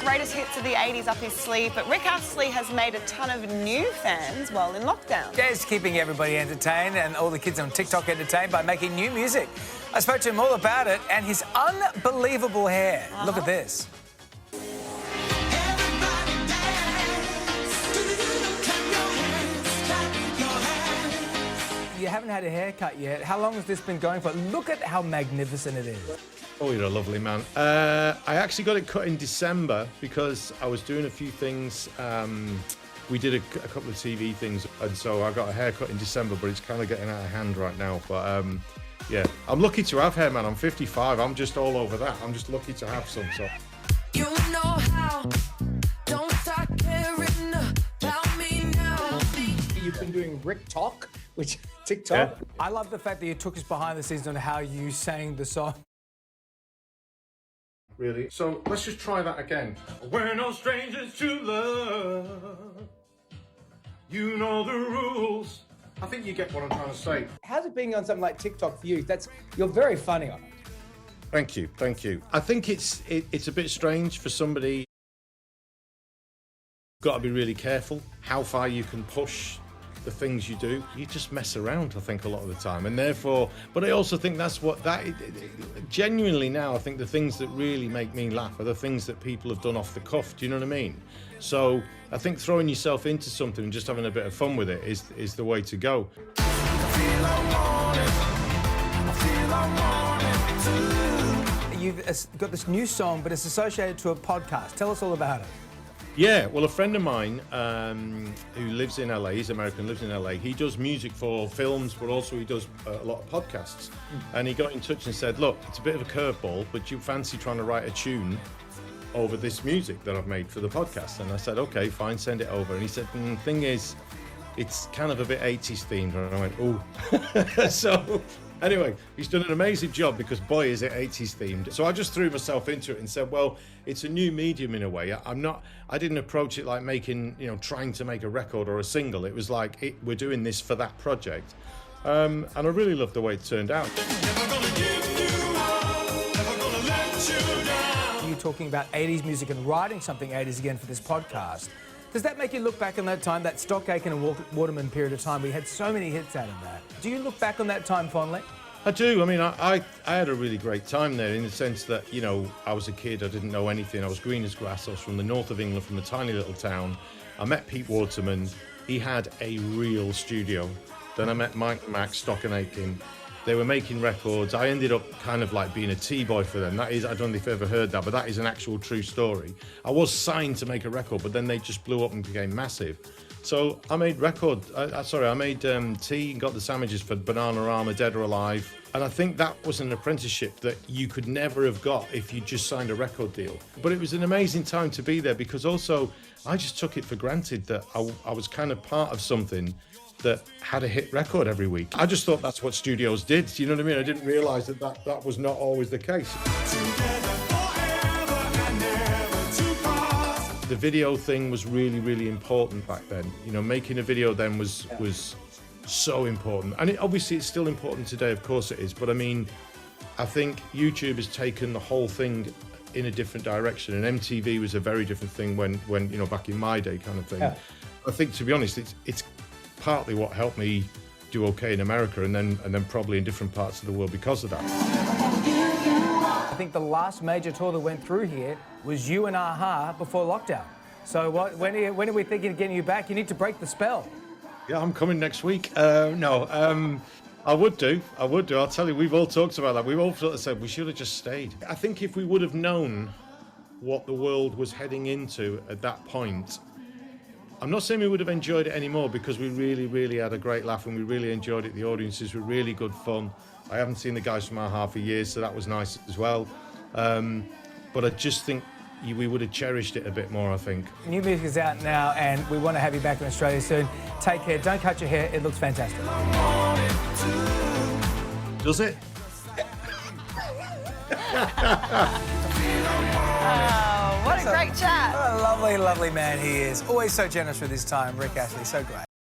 greatest hits of the 80s up his sleeve, but Rick Astley has made a ton of new fans while in lockdown. Yeah, he's keeping everybody entertained and all the kids on TikTok entertained by making new music. I spoke to him all about it and his unbelievable hair. Look at this. You haven't had a haircut yet. How long has this been going for? Look at how magnificent it is. Oh, you're a lovely man. I actually got it cut in December because I was doing a few things. We did a couple of TV things, and so I got a haircut in December, but it's kind of getting out of hand right now. But yeah, I'm lucky to have hair, man. I'm 55. I'm just all over that. I'm just lucky to have some. So. You know how. Don't start caring about me now. You've been doing Rick Talk, which TikTok. Yeah. I love the fact that you took us behind the scenes on how you sang the song. Really? So let's just try that again. We're no strangers to love. You know the rules. I think you get what I'm trying to say. How's it being on something like TikTok for you? You're very funny on it. Thank you, thank you. I think it's a bit strange for somebody. You've got to be really careful how far you can push the things you do. You just mess around, I think, a lot of the time, and therefore. But I also think that's what genuinely now. I think the things that really make me laugh are the things that people have done off the cuff. Do you know what I mean? So I think throwing yourself into something and just having a bit of fun with it is the way to go. You've got this new song, but it's associated to a podcast. Tell us all about it. Yeah, well, a friend of mine who lives in LA, he's American, lives in LA, he does music for films, but also he does a lot of podcasts. And he got in touch and said, look, it's a bit of a curveball, but you fancy trying to write a tune over this music that I've made for the podcast? And I said, okay, fine, send it over. And he said, the thing is, it's kind of a bit 80s themed. And I went, ooh. So anyway, he's done an amazing job because boy, is it 80s themed. So I just threw myself into it and said, well, it's a new medium in a way. I didn't approach it like trying to make a record or a single. It was like, we're doing this for that project. And I really loved the way it turned out. You're talking about 80s music and writing something 80s again for this podcast. Does that make you look back on that time, that Stock Aitken and Waterman period of time? We had so many hits out of that. Do you look back on that time fondly? I do. I mean, I had a really great time there in the sense that, I was a kid, I didn't know anything. I was green as grass. I was from the north of England, from a tiny little town. I met Pete Waterman. He had a real studio. Then I met Mike and Max, Stock and Aitken. They were making records. I ended up kind of like being a T-boy for them. That is, I don't know if you've ever heard that, but that is an actual true story. I was signed to make a record, but then they just blew up and became massive. So I made I made tea and got the sandwiches for Bananarama, Dead or Alive. And I think that was an apprenticeship that you could never have got if you just signed a record deal. But it was an amazing time to be there because also I just took it for granted that I was kind of part of something that had a hit record every week. I just thought that's what studios did. You know what I mean? I didn't realise that was not always the case. The video thing was really, really important back then. Making a video then was so important. And obviously it's still important today, of course it is. But I mean, I think YouTube has taken the whole thing in a different direction. And MTV was a very different thing when back in my day kind of thing. Yeah. I think, to be honest, it's partly what helped me do okay in America and then probably in different parts of the world because of that. I think the last major tour that went through here was you and Aha before lockdown. So when are we thinking of getting you back? You need to break the spell. Yeah, I'm coming next week. I would do. I'll tell you, we've all talked about that. We've all sort of said we should have just stayed. I think if we would have known what the world was heading into at that point, I'm not saying we would have enjoyed it anymore because we really, really had a great laugh and we really enjoyed it. The audiences were really good fun. I haven't seen the guys from Aha for years, so that was nice as well. But I just think we would have cherished it a bit more, I think. New music is out now and we want to have you back in Australia soon. Take care. Don't cut your hair. It looks fantastic. Does it? Oh, what a great chat. What a lovely, lovely man he is. Always so generous with his time, Rick Astley. So great.